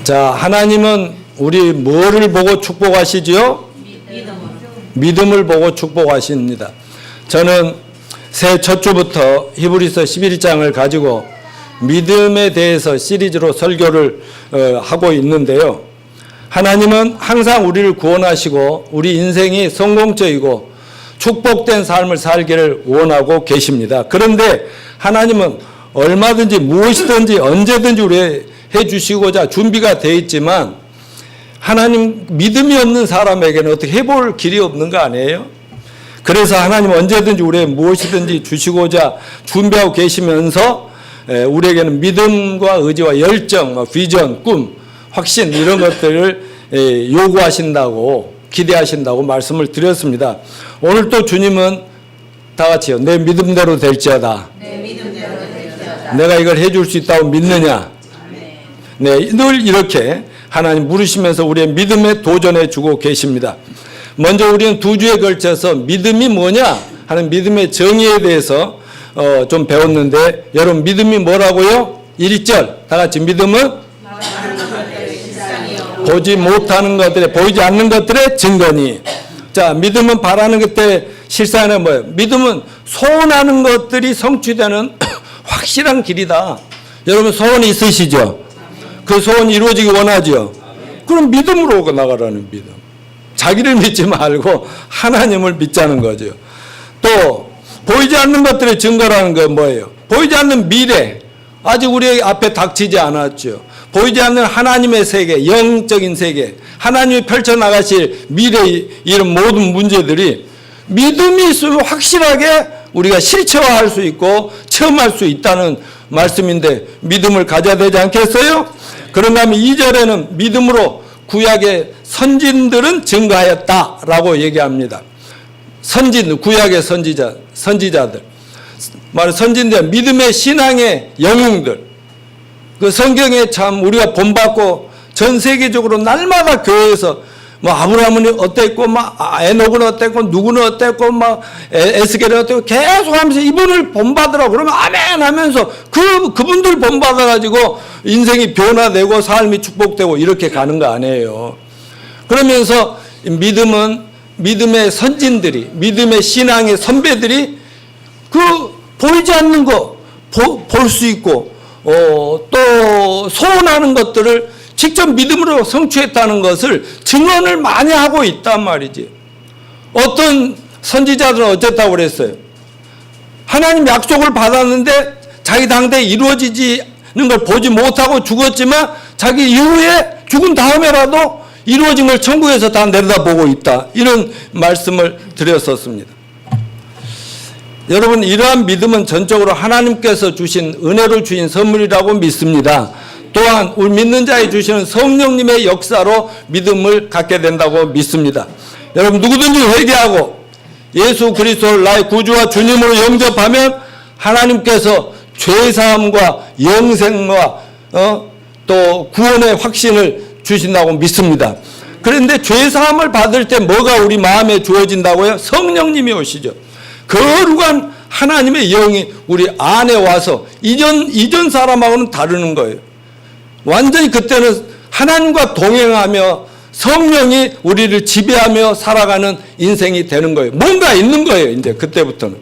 자, 하나님은 우리 뭐를 보고 축복하시지요? 믿음을 보고 축복하십니다. 저는 새해 첫 주부터 히브리서 11장을 가지고 믿음에 대해서 시리즈로 설교를 하고 있는데요. 하나님은 항상 우리를 구원하시고 우리 인생이 성공적이고 축복된 삶을 살기를 원하고 계십니다. 그런데 하나님은 얼마든지 무엇이든지 언제든지 우리에게 해주시고자 준비가 되어 있지만 하나님 믿음이 없는 사람에게는 어떻게 해볼 길이 없는 거 아니에요? 그래서 하나님 언제든지 우리에게 무엇이든지 주시고자 준비하고 계시면서 우리에게는 믿음과 의지와 열정, 비전, 꿈, 확신 이런 것들을 요구하신다고 기대하신다고 말씀을 드렸습니다. 오늘 또 주님은 다 같이요. 내 믿음대로 될지어다. 내 믿음대로 될지어다. 내가 이걸 해줄 수 있다고 믿느냐? 네, 늘 이렇게 하나님 물으시면서 우리의 믿음에 도전해 주고 계십니다. 먼저 우리는 두 주에 걸쳐서 믿음이 뭐냐 하는 믿음의 정의에 대해서 좀 배웠는데 여러분 믿음이 뭐라고요? 1절 다 같이 믿음은 보지 못하는 것들에 보이지 않는 것들의 증거니. 자, 믿음은 바라는 것들의 실상은 뭐예요? 믿음은 소원하는 것들이 성취되는 확실한 길이다. 여러분 소원이 있으시죠? 그 소원이 이루어지기 원하죠? 그럼 믿음으로 나가라는 믿음. 자기를 믿지 말고 하나님을 믿자는 거죠. 또 보이지 않는 것들의 증거라는 건 뭐예요? 보이지 않는 미래, 아직 우리 앞에 닥치지 않았죠. 보이지 않는 하나님의 세계, 영적인 세계, 하나님이 펼쳐나가실 미래 이런 모든 문제들이 믿음이 있으면 확실하게 우리가 실체화할 수 있고 체험할 수 있다는 말씀인데 믿음을 가져야 되지 않겠어요? 그런가 하면 2절에는 믿음으로 구약의 선진들은 증거하였다라고 얘기합니다. 구약의 선지자들. 말 선진들, 믿음의 신앙의 영웅들. 그 성경에 참 우리가 본받고 전 세계적으로 날마다 교회에서 뭐 아브라함은 어땠고 막 에녹은 어땠고 누구는 어땠고 막 에스겔은 어땠고 계속 하면서 이분을 본받으라고 그러면 아멘 하면서 그분들 본받아 가지고 인생이 변화되고 삶이 축복되고 이렇게 가는 거 아니에요. 그러면서 믿음은 믿음의 선진들이 믿음의 신앙의 선배들이 그 보이지 않는 거 볼 수 있고 또 소원하는 것들을 직접 믿음으로 성취했다는 것을 증언을 많이 하고 있단 말이지. 어떤 선지자들은 어쨌다고 그랬어요? 하나님 약속을 받았는데 자기 당대에 이루어지지는 걸 보지 못하고 죽었지만 자기 이후에 죽은 다음에라도 이루어진 걸 천국에서 다 내려다보고 있다. 이런 말씀을 드렸었습니다. 여러분 이러한 믿음은 전적으로 하나님께서 주신 은혜로 주신 선물이라고 믿습니다. 또한 우리 믿는 자에 주시는 성령님의 역사로 믿음을 갖게 된다고 믿습니다. 여러분 누구든지 회개하고 예수 그리스도를 나의 구주와 주님으로 영접하면 하나님께서 죄사함과 영생과 또 구원의 확신을 주신다고 믿습니다. 그런데 죄사함을 받을 때 뭐가 우리 마음에 주어진다고요? 성령님이 오시죠. 거룩한 하나님의 영이 우리 안에 와서 이전 사람하고는 다르는 거예요. 완전히 그때는 하나님과 동행하며 성령이 우리를 지배하며 살아가는 인생이 되는 거예요. 뭔가 있는 거예요. 이제 그때부터는.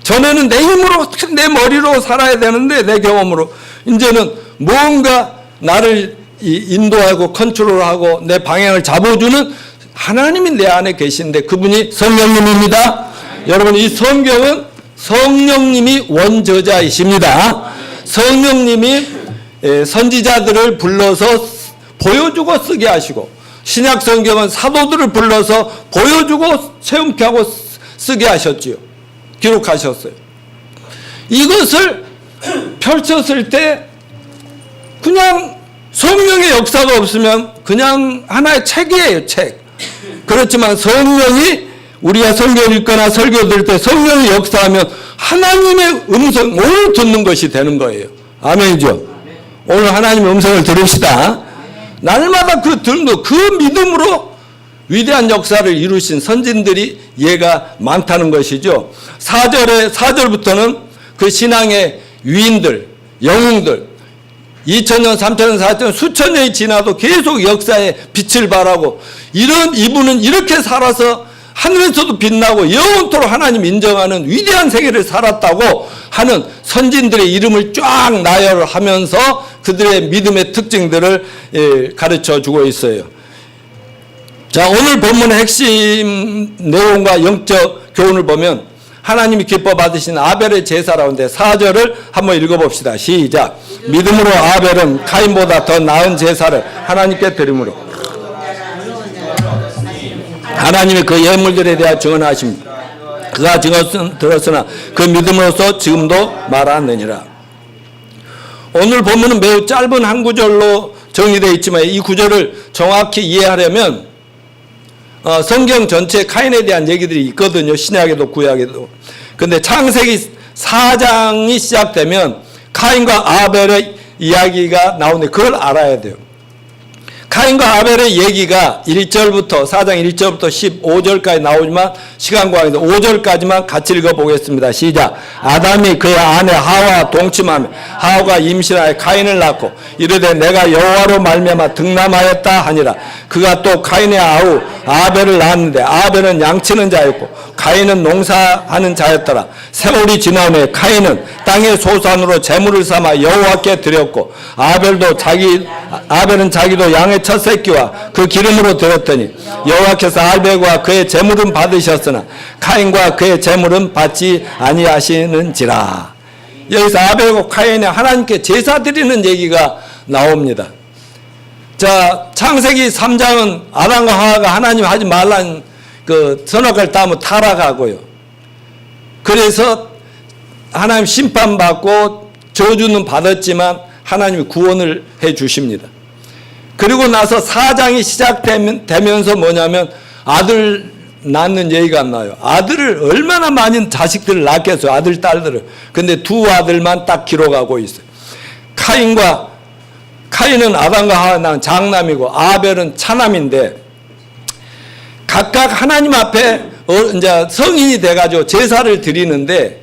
전에는 내 힘으로 내 머리로 살아야 되는데 내 경험으로 이제는 뭔가 나를 인도하고 컨트롤하고 내 방향을 잡아주는 하나님이 내 안에 계신데 그분이 성령님입니다. 여러분 이 성경은 성령님이 원저자이십니다. 성령님이 선지자들을 불러서 보여주고 쓰게 하시고 신약 성경은 사도들을 불러서 보여주고 체험케 하고 쓰게 하셨지요. 기록하셨어요. 이것을 펼쳤을 때 그냥 성령의 역사가 없으면 그냥 하나의 책이에요. 책. 그렇지만 성령이 우리가 성경 읽거나 설교 들을 때 성령이 역사하면 하나님의 음성을 듣는 것이 되는 거예요. 아멘이죠. 오늘 하나님의 음성을 들읍시다. 날마다 듣는 거, 그 믿음으로 위대한 역사를 이루신 선진들이 예가 많다는 것이죠. 4절부터는 그 신앙의 위인들, 영웅들, 2000년, 3000년, 4000년 수천 년이 지나도 계속 역사에 빛을 발하고 이분은 이렇게 살아서 하늘에서도 빛나고 영원토록 하나님 인정하는 위대한 세계를 살았다고 하는 선진들의 이름을 쫙 나열하면서 그들의 믿음의 특징들을 가르쳐 주고 있어요. 자, 오늘 본문의 핵심 내용과 영적 교훈을 보면 하나님이 기뻐 받으신 아벨의 제사라는데 4절을 한번 읽어봅시다. 시작. 믿음으로 아벨은 가인보다 더 나은 제사를 하나님께 드림으로 하나님이 그 예물들에 대하여 증언하십니다. 그가 증언 들었으나 그 믿음으로써 지금도 말하느니라. 오늘 본문은 매우 짧은 한 구절로 정리되어 있지만 이 구절을 정확히 이해하려면 성경 전체에 카인에 대한 얘기들이 있거든요. 신약에도 구약에도. 근데 창세기 4장이 시작되면 카인과 아벨의 이야기가 나오는데 그걸 알아야 돼요. 카인과 아벨의 얘기가 1절부터 4장 1절부터 15절까지 나오지만 시간 관계에서 5절까지만 같이 읽어보겠습니다. 시작. 아담이 그의 아내 하와 동침하며 하와가 임신하여 카인을 낳고 이르되 내가 여호와로 말미암아 득남하였다 하니라. 그가 또 카인의 아우 아벨을 낳았는데 아벨은 양치는 자였고 카인은 농사하는 자였더라. 세월이 지나매 카인은 땅의 소산으로 제물을 삼아 여호와께 드렸고 아벨은 자기도 양의 첫 새끼와 그 기름으로 드렸더니 여호와께서 아벨과 그의 제물은 받으셨으나 카인과 그의 제물은 받지 아니하시는지라. 여기서 아벨과 카인이 하나님께 제사 드리는 얘기가 나옵니다. 자, 창세기 3장은 아담과 하와가 하나님 하지 말라는 그 선악과를 따면 타락하고요. 그래서 하나님 심판받고 저주는 받았지만 하나님이 구원을 해 주십니다. 그리고 나서 4장이 시작되면서 뭐냐면 아들 낳는 얘기가 나요. 아들을 얼마나 많은 자식들을 낳겠어요. 아들, 딸들을. 근데 두 아들만 딱 기록하고 있어요. 카인은 아담과 하와 낳은 장남이고 아벨은 차남인데 각각 하나님 앞에 이제 성인이 돼가지고 제사를 드리는데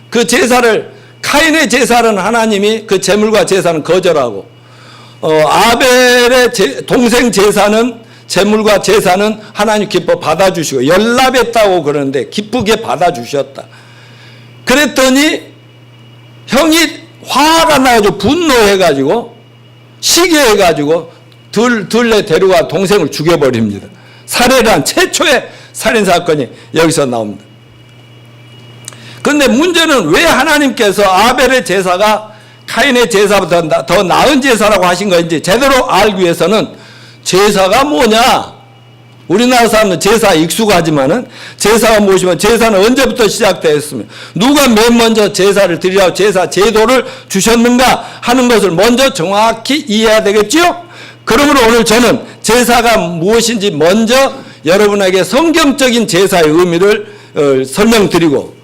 그 제사를 카인의 제사는 하나님이 그 제물과 제사는 거절하고 아벨의 동생 제사는 제물과 제사는 하나님 기뻐 받아주시고 연락했다고 그러는데 기쁘게 받아주셨다. 그랬더니 형이 화가 나가지고 분노해가지고 시기해가지고 둘레 데려가 동생을 죽여버립니다. 살해를 한 최초의 살인사건이 여기서 나옵니다. 그런데 문제는 왜 하나님께서 아벨의 제사가 카인의 제사보다 더 나은 제사라고 하신 건지 제대로 알기 위해서는 제사가 뭐냐? 우리나라 사람은 제사 익숙하지만은 제사가 무엇이면 제사는 언제부터 시작되었으며 누가 맨 먼저 제사를 드리라고 제사 제도를 주셨는가 하는 것을 먼저 정확히 이해해야 되겠죠? 그러므로 오늘 저는 제사가 무엇인지 먼저 여러분에게 성경적인 제사의 의미를 설명드리고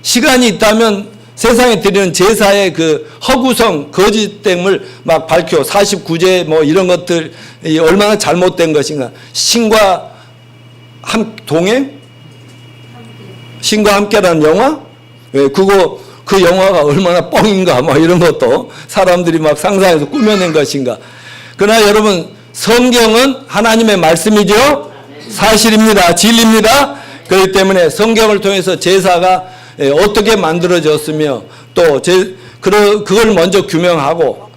시간이 있다면 세상에 드리는 제사의 그 허구성, 거짓됨을 막 밝혀 49제 뭐 이런 것들이 얼마나 잘못된 것인가. 신과 동행? 신과 함께라는 영화? 왜 그 영화가 얼마나 뻥인가 뭐 이런 것도 사람들이 막 상상해서 꾸며낸 것인가. 그러나 여러분 성경은 하나님의 말씀이죠. 사실입니다. 진리입니다. 그렇기 때문에 성경을 통해서 제사가 어떻게 만들어졌으며 또 그걸 먼저 규명하고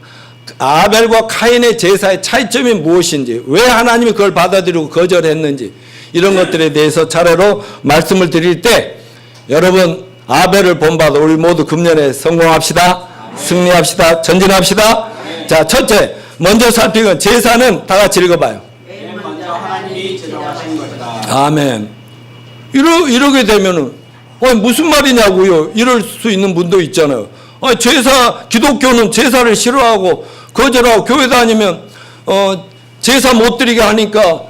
아벨과 카인의 제사의 차이점이 무엇인지 왜 하나님이 그걸 받아들이고 거절했는지 이런 것들에 대해서 차례로 말씀을 드릴 때 여러분 아벨을 본받아 우리 모두 금년에 성공합시다. 승리합시다. 전진합시다. 자, 첫째 먼저 살피는 건 제사는 다 같이 읽어봐요. 먼저 하나님이 제정하신 것이다. 아멘. 이러게 되면은 무슨 말이냐고요. 이럴 수 있는 분도 있잖아요. 기독교는 제사를 싫어하고 거절하고 교회 다니면 제사 못 드리게 하니까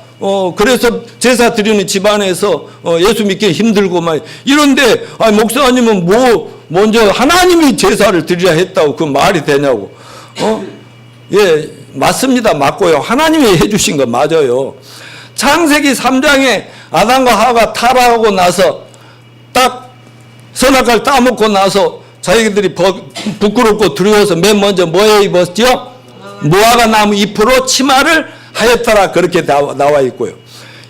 그래서 제사 드리는 집안에서 예수 믿기 힘들고 막 이런데 목사님은 먼저 하나님이 제사를 드리라 했다고 그 말이 되냐고. 예, 맞습니다. 맞고요. 하나님이 해주신 거 맞아요. 창세기 3장에 아담과 하와가 타락하고 나서 딱 선악과를 따먹고 나서 자기들이 부끄럽고 두려워서 맨 먼저 뭐에 입었죠? 무화과 나무 잎으로 치마를 하였더라. 그렇게 나와 있고요.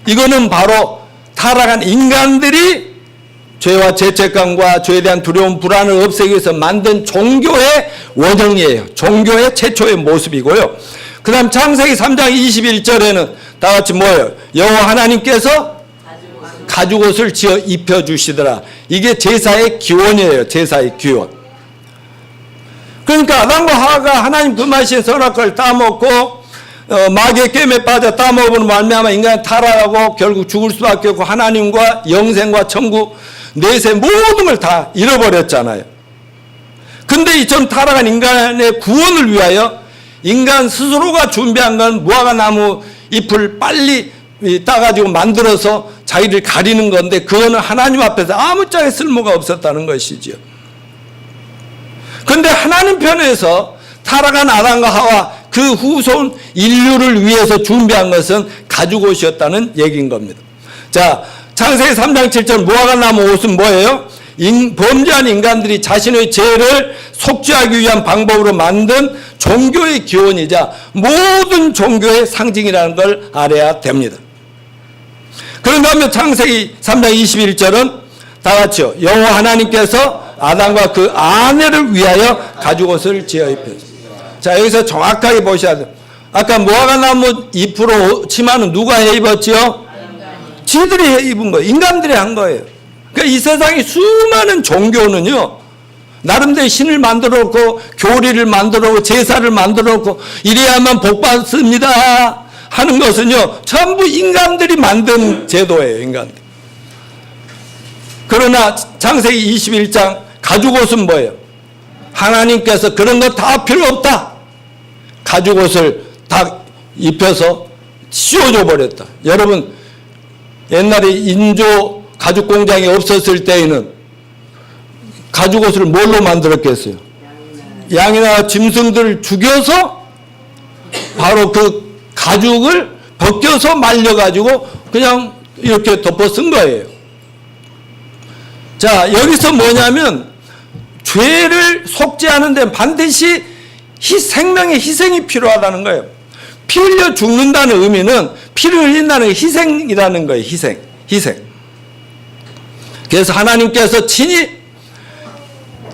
이거는 바로 타락한 인간들이 죄와 죄책감과 죄에 대한 두려움, 불안을 없애기 위해서 만든 종교의 원형이에요. 종교의 최초의 모습이고요. 그 다음 창세기 3장 21절에는 다 같이 뭐예요? 여호와 하나님께서 가죽옷을 지어 입혀주시더라. 이게 제사의 기원이에요. 제사의 기원. 그러니까 아담과 하와가 하나님 금하신 선악과를 따먹고 마귀의 꿰매 빠져 따먹으면 말미암아 인간이 타락하고 결국 죽을 수밖에 없고 하나님과 영생과 천국 내세 모든 걸 다 잃어버렸잖아요. 근데 이 전 타락한 인간의 구원을 위하여 인간 스스로가 준비한 건 무화과 나무 잎을 빨리 따가지고 만들어서 자기를 가리는 건데 그거는 하나님 앞에서 아무짝에 쓸모가 없었다는 것이지요. 그런데 하나님 편에서 타락한 아담과 하와 그 후손 인류를 위해서 준비한 것은 가죽옷이었다는 얘기인 겁니다. 자, 창세기 3장 7절 무화과 나무 옷은 뭐예요? 범죄한 인간들이 자신의 죄를 속죄하기 위한 방법으로 만든 종교의 기원이자 모든 종교의 상징이라는 걸 알아야 됩니다. 그런가 하면 창세기 3장 21절은 다 같이요. 여호와 하나님께서 아담과 그 아내를 위하여 가죽옷을 지어 입혔습니다. 자, 여기서 정확하게 보셔야 돼요. 아까 무화과 나무 잎으로 치마는 누가 해 입었지요? 지들이 해 입은 거예요. 인간들이 한 거예요. 그러니까 이 세상에 수많은 종교는요, 나름대로 신을 만들어 놓고 교리를 만들어 놓고 제사를 만들어 놓고 이래야만 복 받습니다 하는 것은요 전부 인간들이 만든 제도예요. 인간들. 그러나 창세기 21장 가죽옷은 뭐예요? 하나님께서 그런 거 다 필요 없다. 가죽옷을 다 입혀서 씌워줘 버렸다. 여러분 옛날에 인조 가죽 공장이 없었을 때에는 가죽옷을 뭘로 만들었겠어요? 양이나 짐승들을 죽여서 바로 그 가죽을 벗겨서 말려가지고 그냥 이렇게 덮어 쓴 거예요. 자, 여기서 뭐냐면 죄를 속죄하는 데 반드시 생명의 희생이 필요하다는 거예요. 피 흘려 죽는다는 의미는 피를 흘린다는 희생이라는 거예요. 희생. 그래서 하나님께서 친히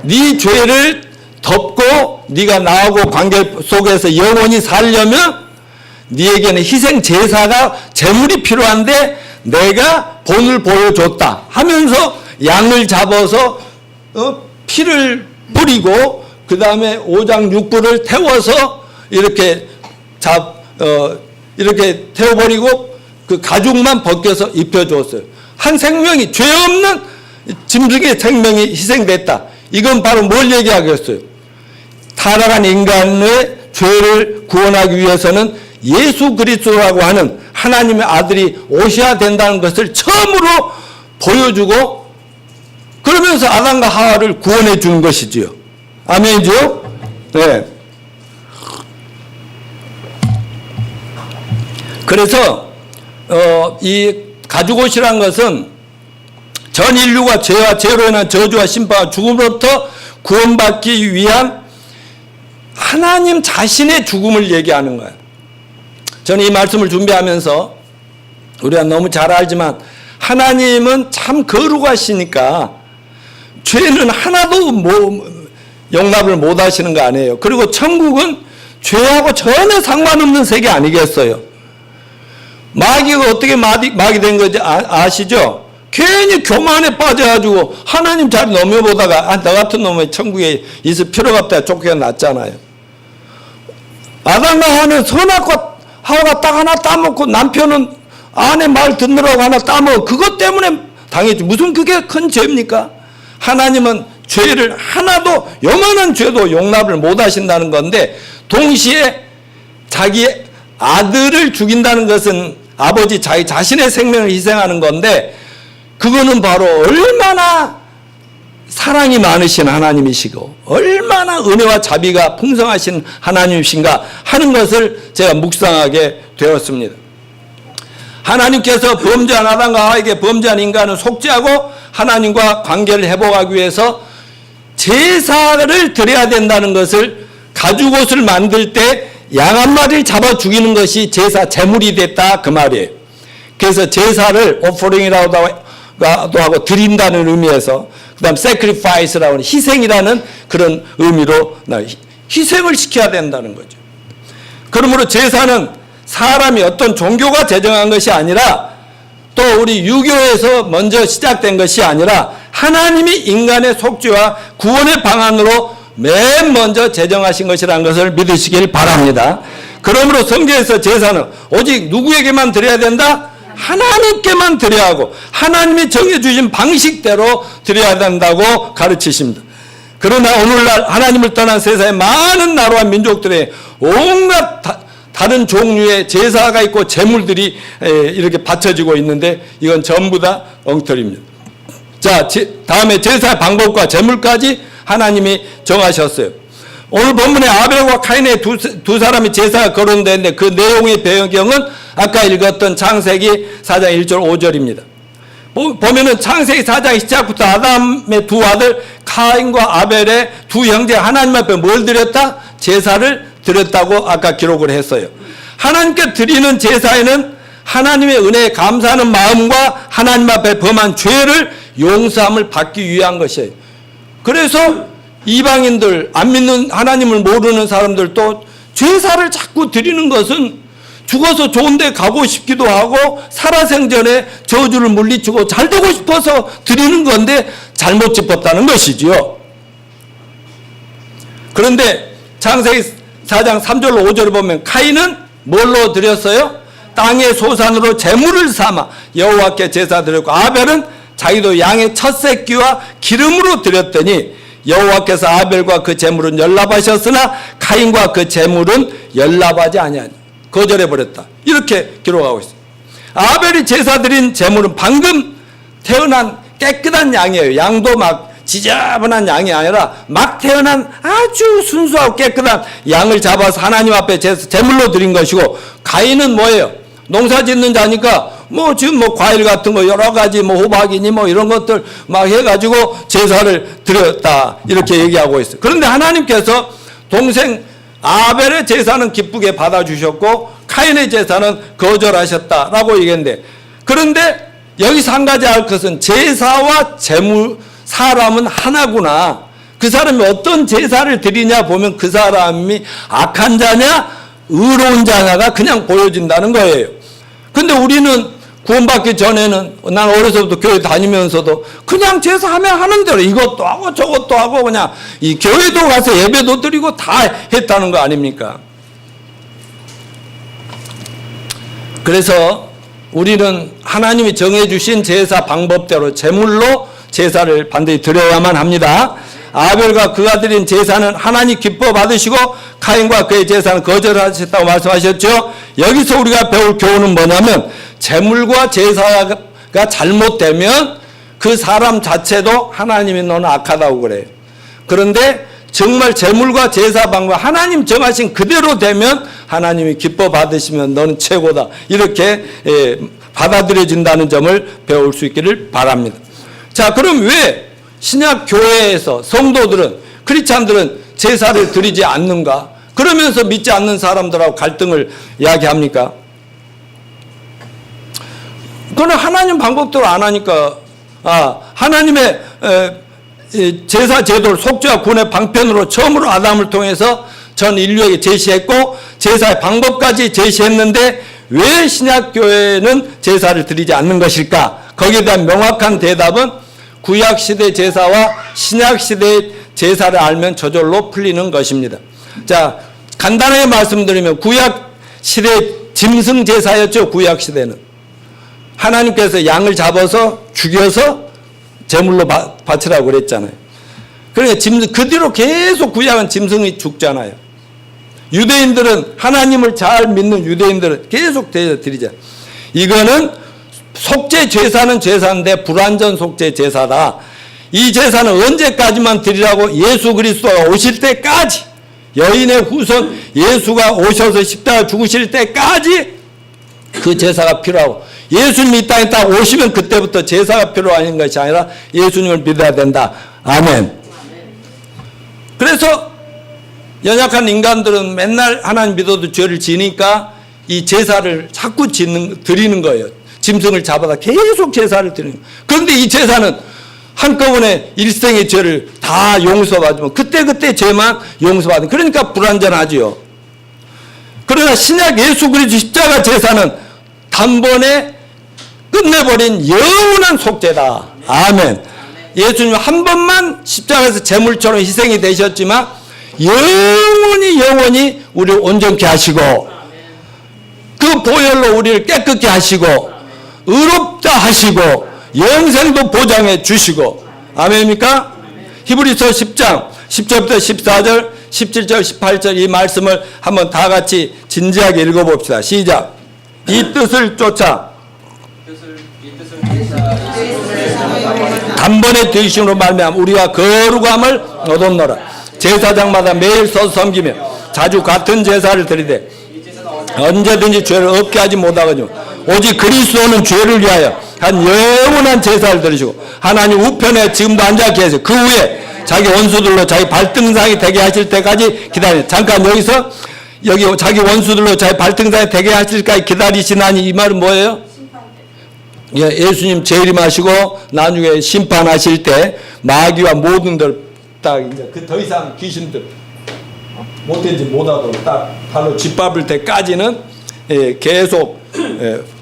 네 죄를 덮고 네가 나하고 관계 속에서 영원히 살려면 네에게는 희생 제사가 제물이 필요한데 내가 본을 보여줬다 하면서 양을 잡아서 피를 뿌리고 그 다음에 오장육부를 태워서 이렇게 이렇게 태워버리고 그 가죽만 벗겨서 입혀줬어요. 한 생명이 죄 없는 짐승의 생명이 희생됐다. 이건 바로 뭘 얘기하겠어요? 타락한 인간의 죄를 구원하기 위해서는 예수 그리스도라고 하는 하나님의 아들이 오셔야 된다는 것을 처음으로 보여주고 그러면서 아담과 하와를 구원해 주는 것이지요. 아멘이죠? 네. 그래서 이 가죽옷이란 것은 전 인류가 죄와 죄로 인한 저주와 심판과 죽음으로부터 구원받기 위한 하나님 자신의 죽음을 얘기하는 거예요. 저는 이 말씀을 준비하면서 우리가 너무 잘 알지만 하나님은 참 거룩하시니까 죄는 하나도 용납을 못 하시는 거 아니에요. 그리고 천국은 죄하고 전혀 상관없는 세계 아니겠어요. 마귀가 어떻게 마귀 된 건지 아시죠? 괜히 교만에 빠져가지고 하나님 자리 넘겨보다가 나 같은 놈의 천국에 있을 필요가 없다 쫓겨났잖아요. 아담과 하와는 선악과 하와가 딱 하나 따먹고 남편은 아내 말 듣느라고 하나 따먹어. 그것 때문에 당했지. 무슨 그게 큰 죄입니까? 하나님은 죄를 하나도 요만한 죄도 용납을 못 하신다는 건데 동시에 자기 아들을 죽인다는 것은 아버지 자기 자신의 생명을 희생하는 건데 그거는 바로 얼마나 사랑이 많으신 하나님이시고 얼마나 은혜와 자비가 풍성하신 하나님이신가 하는 것을 제가 묵상하게 되었습니다. 하나님께서 범죄한 아담과 하와에게 범죄한 인간을 속죄하고 하나님과 관계를 회복하기 위해서 제사를 드려야 된다는 것을 가죽옷을 만들 때 양 한 마리를 잡아 죽이는 것이 제사 제물이 됐다 그 말이에요. 그래서 제사를 오퍼링이라고도 하고 드린다는 의미에서 그다음 sacrifice라고 하는 희생이라는 그런 의미로 희생을 시켜야 된다는 거죠. 그러므로 제사는 사람이 어떤 종교가 제정한 것이 아니라 또 우리 유교에서 먼저 시작된 것이 아니라 하나님이 인간의 속죄와 구원의 방안으로 맨 먼저 제정하신 것이라는 것을 믿으시길 바랍니다. 그러므로 성경에서 제사는 오직 누구에게만 드려야 된다? 하나님께만 드려야 하고 하나님이 정해주신 방식대로 드려야 된다고 가르치십니다. 그러나 오늘날 하나님을 떠난 세상의 많은 나라와 민족들의 온갖 다른 종류의 제사가 있고 제물들이 이렇게 바쳐지고 있는데 이건 전부 다 엉터리입니다. 자, 다음에 제사의 방법과 제물까지 하나님이 정하셨어요. 오늘 본문에 아벨과 카인의 두 사람이 제사가 거론되는데 그 내용의 배경은 아까 읽었던 창세기 4장 1절 5절입니다. 보면은 창세기 4장 시작부터 아담의 두 아들 카인과 아벨의 두 형제 하나님 앞에 뭘 드렸다? 제사를 드렸다고 아까 기록을 했어요. 하나님께 드리는 제사에는 하나님의 은혜에 감사하는 마음과 하나님 앞에 범한 죄를 용서함을 받기 위한 것이에요. 그래서 이방인들, 안 믿는 하나님을 모르는 사람들도 제사를 자꾸 드리는 것은 죽어서 좋은 데 가고 싶기도 하고 살아생전에 저주를 물리치고 잘 되고 싶어서 드리는 건데 잘못 짚었다는 것이지요. 그런데 창세기 4장 3절로 5절을 보면 카인은 뭘로 드렸어요? 땅의 소산으로 제물을 삼아 여호와께 제사 드렸고 아벨은 자기도 양의 첫 새끼와 기름으로 드렸더니 여호와께서 아벨과 그 제물은 연락하셨으나 카인과 그 제물은 연락하지 아니하니 거절해 버렸다. 이렇게 기록하고 있어요. 아벨이 제사 드린 제물은 방금 태어난 깨끗한 양이에요. 양도 막 지저분한 양이 아니라 막 태어난 아주 순수하고 깨끗한 양을 잡아서 하나님 앞에 제물로 드린 것이고 가인은 뭐예요? 농사 짓는 자니까 지금 과일 같은 거 여러 가지 호박이니 이런 것들 막 해가지고 제사를 드렸다. 이렇게 얘기하고 있어요. 그런데 하나님께서 동생 아벨의 제사는 기쁘게 받아주셨고 카인의 제사는 거절하셨다라고 얘기했는데 그런데 여기서 한 가지 알 것은 제사와 제물 사람은 하나구나. 그 사람이 어떤 제사를 드리냐 보면 그 사람이 악한 자냐 의로운 자냐가 그냥 보여진다는 거예요. 근데 우리는 구원받기 전에는 난 어려서부터 교회 다니면서도 그냥 제사하면 하는 대로 이것도 하고 저것도 하고 그냥 이 교회도 가서 예배도 드리고 다 했다는 거 아닙니까? 그래서 우리는 하나님이 정해주신 제사 방법대로 제물로 제사를 반드시 드려야만 합니다. 아벨과 그가 드린 제사는 하나님 기뻐 받으시고 카인과 그의 제사는 거절하셨다고 말씀하셨죠. 여기서 우리가 배울 교훈은 뭐냐면 제물과 제사가 잘못되면 그 사람 자체도 하나님이 너는 악하다고 그래요. 그런데 정말 제물과 제사 방법 하나님 정하신 그대로 되면 하나님이 기뻐 받으시면 너는 최고다. 이렇게 받아들여진다는 점을 배울 수 있기를 바랍니다. 자, 그럼 왜 신약 교회에서 성도들은 크리스찬들은 제사를 드리지 않는가? 그러면서 믿지 않는 사람들하고 갈등을 이야기합니까? 그거는 하나님 방법대로 안 하니까 하나님의 제사 제도를 속죄와 구원의 방편으로 처음으로 아담을 통해서 전 인류에게 제시했고 제사의 방법까지 제시했는데 왜 신약교회는 제사를 드리지 않는 것일까? 거기에 대한 명확한 대답은 구약시대 제사와 신약시대 제사를 알면 저절로 풀리는 것입니다. 자, 간단하게 말씀드리면 구약시대 짐승 제사였죠. 구약시대는 하나님께서 양을 잡아서 죽여서 제물로 바치라고 그랬잖아요. 그러니까 짐승 그 뒤로 계속 구약은 짐승이 죽잖아요. 유대인들은 하나님을 잘 믿는 유대인들은 계속 드리잖아요. 이거는 속죄 제사는 제사인데 불완전 속죄 제사다. 이 제사는 언제까지만 드리라고? 예수 그리스도가 오실 때까지, 여인의 후손 예수가 오셔서 십자가 죽으실 때까지 그 제사가 필요하고, 예수님이 이 땅에 딱 오시면 그때부터 제사가 필요한 것이 아니라 예수님을 믿어야 된다. 아멘. 그래서 연약한 인간들은 맨날 하나님 믿어도 죄를 지니까 이 제사를 자꾸 드리는 거예요. 짐승을 잡아다 계속 제사를 드리는 거예요. 그런데 이 제사는 한꺼번에 일생의 죄를 다 용서받으면 그때 죄만 용서받으면 그러니까 불완전하지요. 그러나 신약 예수 그리스도 십자가 제사는 단번에 끝내버린 영원한 속죄다. 아멘. 예수님 한 번만 십자가에서 제물처럼 희생이 되셨지만 영원히 우리를 온전케 하시고 그 보혈로 우리를 깨끗게 하시고 의롭다 하시고 영생도 보장해 주시고 아멘입니까? 히브리서 10장 10절부터 14절 17절 18절 이 말씀을 한번 다 같이 진지하게 읽어봅시다. 시작. 이 뜻을 쫓아 단번에 되심으로 말미암아 우리가 거룩함을 얻었노라. 제사장마다 매일 서서 섬기며 자주 같은 제사를 드리되 언제든지 죄를 없게 하지 못하거든요. 오직 그리스도는 죄를 위하여 한 영원한 제사를 드리시고 하나님 우편에 지금도 앉아 계세요. 그 후에 자기 원수들로 자기 발등상이 되게 하실 때까지 기다려. 잠깐 여기서 여기 자기 원수들로 자기 발등상이 되게 하실 때까지 기다리시나니 이 말은 뭐예요? 예, 예수님 재림하시고 나중에 심판하실 때 마귀와 모든들 딱 이제 그 더 이상 귀신들 못된지 못하도록 딱 발로 짓밟을 때까지는 예, 계속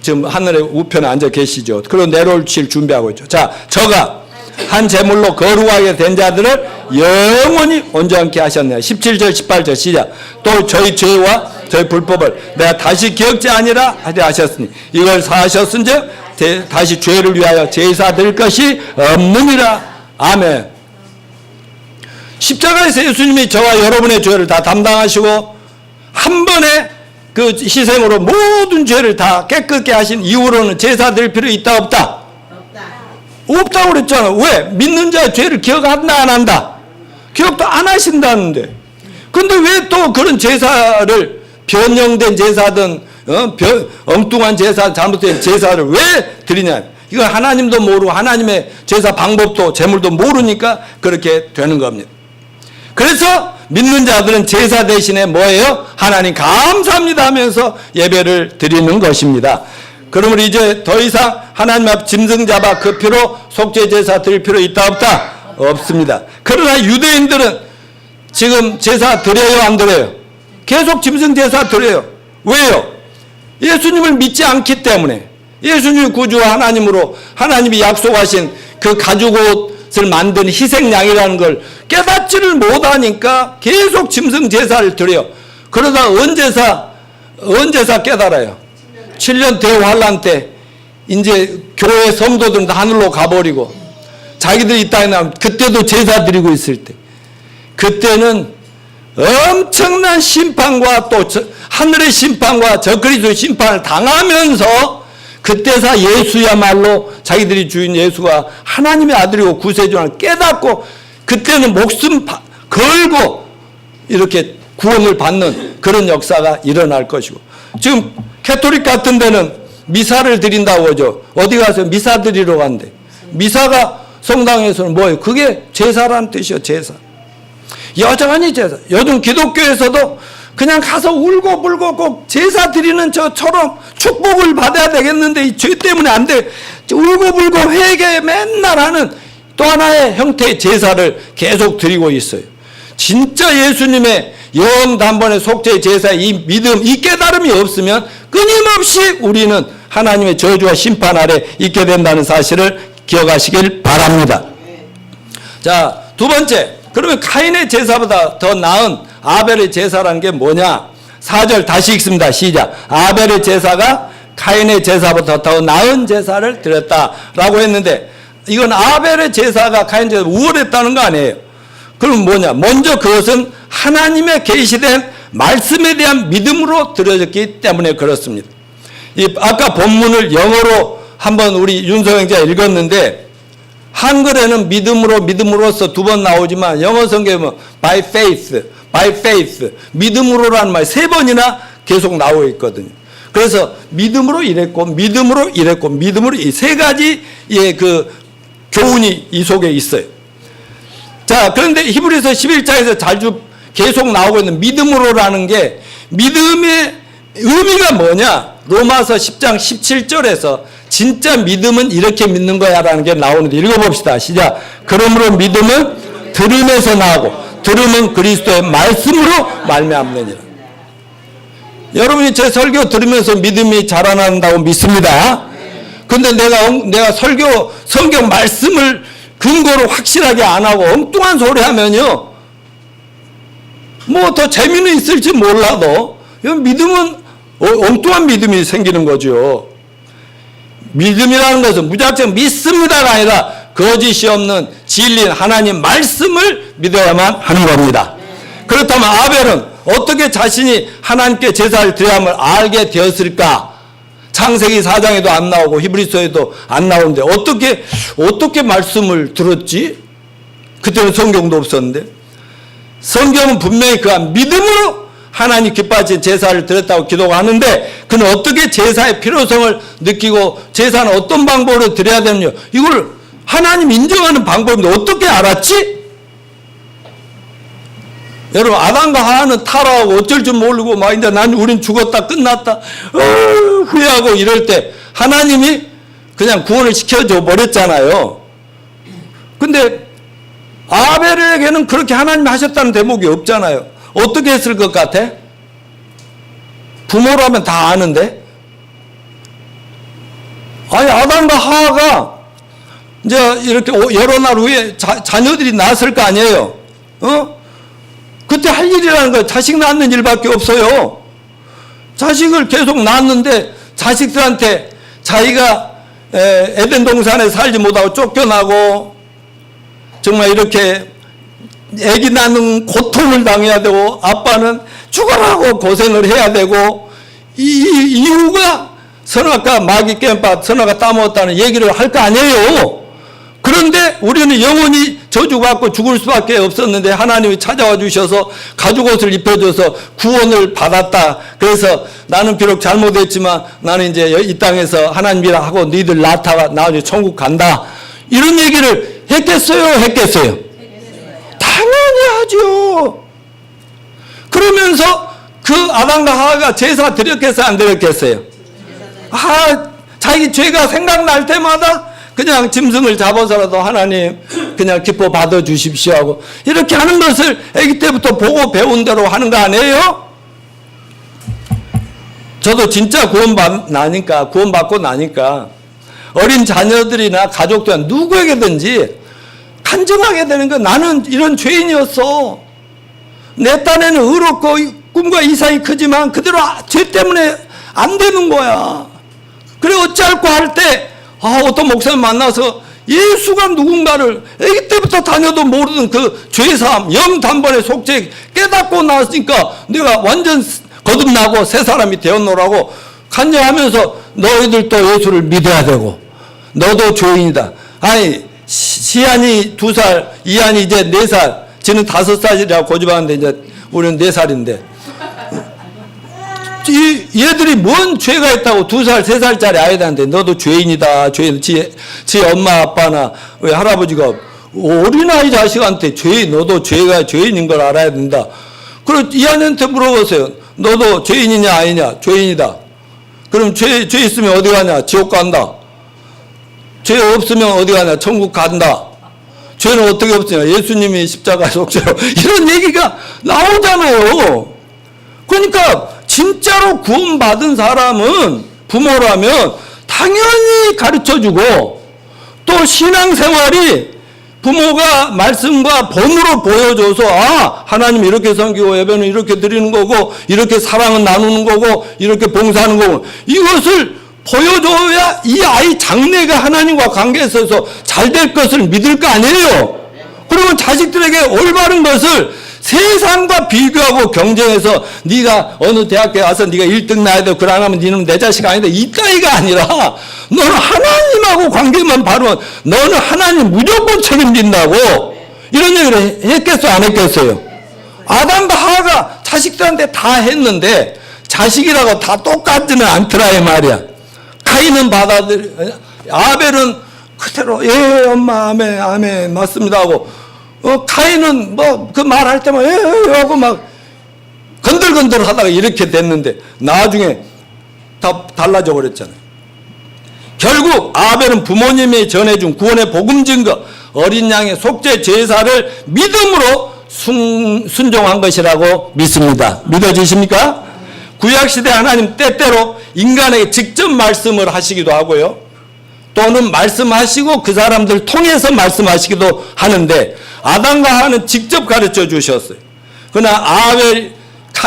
지금 하늘의 우편에 앉아 계시죠. 그리고 내려올 준비하고 있죠. 자, 저가 한 제물로 거룩하게 된 자들을 영원히 온전케 하셨네요. 17절 18절 시작. 또 저희 죄와 저희 불법을 내가 다시 기억지 아니라 하되 하셨으니 이걸 사하셨은즉 다시 죄를 위하여 제사 드릴 것이 없느니라. 아멘. 십자가에서 예수님이 저와 여러분의 죄를 다 담당하시고 한 번에 그 희생으로 모든 죄를 다 깨끗게 하신 이후로는 제사 드릴 필요 있다 없다? 없다고 그랬잖아. 왜? 믿는 자의 죄를 기억한다 안 한다? 기억도 안 하신다는데. 근데 왜 또 그런 제사를 변형된 제사든 엉뚱한 제사 잘못된 제사를 왜 드리냐? 이거 하나님도 모르고 하나님의 제사 방법도 제물도 모르니까 그렇게 되는 겁니다. 그래서 믿는 자들은 제사 대신에 뭐예요? 하나님 감사합니다 하면서 예배를 드리는 것입니다. 그러면 이제 더 이상 하나님 앞 짐승 잡아 그 피로 속죄 제사 드릴 필요 있다 없다? 없습니다. 그러나 유대인들은 지금 제사 드려요 안 드려요? 계속 짐승 제사 드려요. 왜요? 예수님을 믿지 않기 때문에. 예수님이 구주와 하나님으로 하나님이 약속하신 그 가죽옷을 만든 희생양이라는 걸 깨닫지를 못하니까 계속 짐승 제사를 드려요. 그러다 언제사 깨달아요? 7년 대환란 때 이제 교회 성도들은 다 하늘로 가버리고 자기들이 이 땅에 나오면 그때도 제사 드리고 있을 때 그때는 엄청난 심판과 또 하늘의 심판과 저 그리스도의 심판을 당하면서 그때서 예수야말로 자기들이 주인 예수가 하나님의 아들이고 구세주를 깨닫고 그때는 목숨 걸고 이렇게 구원을 받는 그런 역사가 일어날 것이고 지금 캐토릭 같은 데는 미사를 드린다고 하죠. 어디 가서 미사 드리러 간대. 미사가 성당에서는 뭐예요? 그게 제사라는 뜻이요. 제사. 여전히 제사. 요즘 기독교에서도 그냥 가서 울고 불고 꼭 제사 드리는 저처럼 축복을 받아야 되겠는데 이 죄 때문에 안 돼. 울고 불고 회개 맨날 하는 또 하나의 형태의 제사를 계속 드리고 있어요. 진짜 예수님의 영단번의 속죄 제사의 이 믿음, 이 깨달음이 없으면 끊임없이 우리는 하나님의 저주와 심판 아래 있게 된다는 사실을 기억하시길 바랍니다. 자, 두 번째. 그러면 카인의 제사보다 더 나은 아벨의 제사라는 게 뭐냐? 4절 다시 읽습니다. 시작. 아벨의 제사가 카인의 제사보다 더 나은 제사를 드렸다라고 했는데 이건 아벨의 제사가 카인 제사보다 우월했다는 거 아니에요. 그럼 뭐냐? 먼저 그것은 하나님의 계시된 말씀에 대한 믿음으로 드려졌기 때문에 그렇습니다. 아까 본문을 영어로 한번 우리 윤서 형제가 읽었는데 한글에는 믿음으로써 두 번 나오지만 영어 성경에 보면 by faith, 믿음으로라는 말이 세 번이나 계속 나오고 있거든요. 그래서 믿음으로 이랬고, 믿음으로 이 세 가지의 그 교훈이 이 속에 있어요. 자, 그런데 히브리서 11장에서 자주 계속 나오고 있는 믿음으로라는 게 믿음의 의미가 뭐냐? 로마서 10장 17절에서 진짜 믿음은 이렇게 믿는 거야 라는 게 나오는데 읽어봅시다. 시작. 그러므로 믿음은 들음에서 나오고 들음은 그리스도의 말씀으로 말미암느니라. 여러분이 제 설교 들으면서 믿음이 자라난다고 믿습니다. 근데 내가 성경 말씀을 근거로 확실하게 안 하고 엉뚱한 소리 하면요, 뭐 더 재미는 있을지 몰라도 믿음은 엉뚱한 믿음이 생기는 거죠. 믿음이라는 것은 무작정 믿습니다가 아니라 거짓이 없는 진리인 하나님 말씀을 믿어야만 하는 겁니다. 그렇다면 아벨은 어떻게 자신이 하나님께 제사를 드려야 함을 알게 되었을까? 창세기 4장에도 안 나오고 히브리서에도 안 나오는데 어떻게 말씀을 들었지? 그때는 성경도 없었는데. 성경은 분명히 그가 믿음으로 하나님 기뻐하신 제사를 드렸다고 기도하는데 그는 어떻게 제사의 필요성을 느끼고 제사는 어떤 방법으로 드려야 되느냐, 이걸 하나님 인정하는 방법인데 어떻게 알았지? 여러분, 아담과 하와는 타락하고 어쩔 줄 모르고 막 이제 우린 죽었다 끝났다 후회하고 이럴 때 하나님이 그냥 구원을 시켜줘 버렸잖아요. 근데 아벨에게는 그렇게 하나님이 하셨다는 대목이 없잖아요. 어떻게 했을 것 같아? 부모라면 다 아는데. 아니, 아담과 하와가 이제 이렇게 여러 날 후에 자녀들이 낳았을 거 아니에요. 그때 할 일이라는 거 자식 낳는 일밖에 없어요. 자식을 계속 낳았는데 자식들한테 자기가 에덴 동산에 살지 못하고 쫓겨나고 정말 이렇게 아기 낳는 고통을 당해야 되고 아빠는 죽어라고 고생을 해야 되고 이 이유가 선악과 마귀 깸바 선악과 따먹었다는 얘기를 할 거 아니에요. 그런데 우리는 영원히 저주받고 죽을 수밖에 없었는데 하나님이 찾아와 주셔서 가죽옷을 입혀줘서 구원을 받았다. 그래서 나는 비록 잘못했지만 나는 이제 이 땅에서 하나님이라 하고 너희들 나중에 천국 간다. 이런 얘기를 했겠어요? 했겠어요? 당연히 하죠. 그러면서 그 아담과 하와가 제사 드렸겠어요? 안 드렸겠어요? 자기 죄가 생각날 때마다 그냥 짐승을 잡아서라도 하나님 그냥 기뻐 받아 주십시오 하고 이렇게 하는 것을 아기 때부터 보고 배운 대로 하는 거 아니에요? 저도 진짜 구원받고 나니까 어린 자녀들이나 가족들 누구에게든지 간증하게 되는 거, 나는 이런 죄인이었어. 내 딴에는 의롭고 꿈과 이상이 크지만 그대로 죄 때문에 안 되는 거야. 그래 어찌할꼬 할 때 어떤 목사님 만나서 예수가 누군가를 아기 때부터 다녀도 모르던 그 죄사함, 영단번에 속죄 깨닫고 나왔으니까 내가 완전 거듭나고 새 사람이 되었노라고 간증하면서 너희들도 예수를 믿어야 되고 너도 죄인이다. 아니 시안이 2살, 이안이 이제 4살, 지는 5살이라고 고집하는데 이제 우리는 4살인데 얘들이 뭔 죄가 있다고 2살, 3살짜리 아이들한테 너도 죄인이다. 죄인. 지 엄마 아빠나 왜 할아버지가 어린아이 자식한테 너도 죄인인 걸 알아야 된다. 그럼 이안이한테 물어보세요. 너도 죄인이냐 아니냐? 죄인이다. 그럼 죄 있으면 어디 가냐? 지옥 간다. 죄 없으면 어디 가냐? 천국 간다. 죄는 어떻게 없으냐? 예수님이 십자가 속죄로 이런 얘기가 나오잖아요. 그러니까 진짜로 구원받은 사람은 부모라면 당연히 가르쳐주고 또 신앙생활이 부모가 말씀과 본으로 보여줘서 하나님 이렇게 섬기고 예배는 이렇게 드리는 거고 이렇게 사랑은 나누는 거고 이렇게 봉사하는 거고 이것을 보여줘야 이 아이 장래가 하나님과 관계에 있어서 잘 될 것을 믿을 거 아니에요. 그러면 자식들에게 올바른 것을 세상과 비교하고 경쟁해서 네가 어느 대학교에 와서 네가 1등 나야 돼. 그래 안 하면 너는 내 자식 아니다. 이 따위가 아니라 너는 하나님하고 관계만 바르면 너는 하나님 무조건 책임진다고 이런 얘기를 했겠어요? 안 했겠어요? 아담과 하와가 자식들한테 다 했는데 자식이라고 다 똑같지는 않더라 이 말이야. 가인은 아벨은 그대로 예 엄마 아멘 맞습니다 하고 카인은 뭐 그 말할 때만 하고 막 건들건들 하다가 이렇게 됐는데 나중에 다 달라져 버렸잖아요. 결국 아벨은 부모님이 전해준 구원의 복음 증거 어린 양의 속죄 제사를 믿음으로 순종한 것이라고 믿습니다. 믿어지십니까? 구약시대 하나님 때때로 인간에게 직접 말씀을 하시기도 하고요. 또는 말씀하시고 그 사람들 통해서 말씀하시기도 하는데 아담과 하와는 직접 가르쳐 주셨어요. 그러나 아벨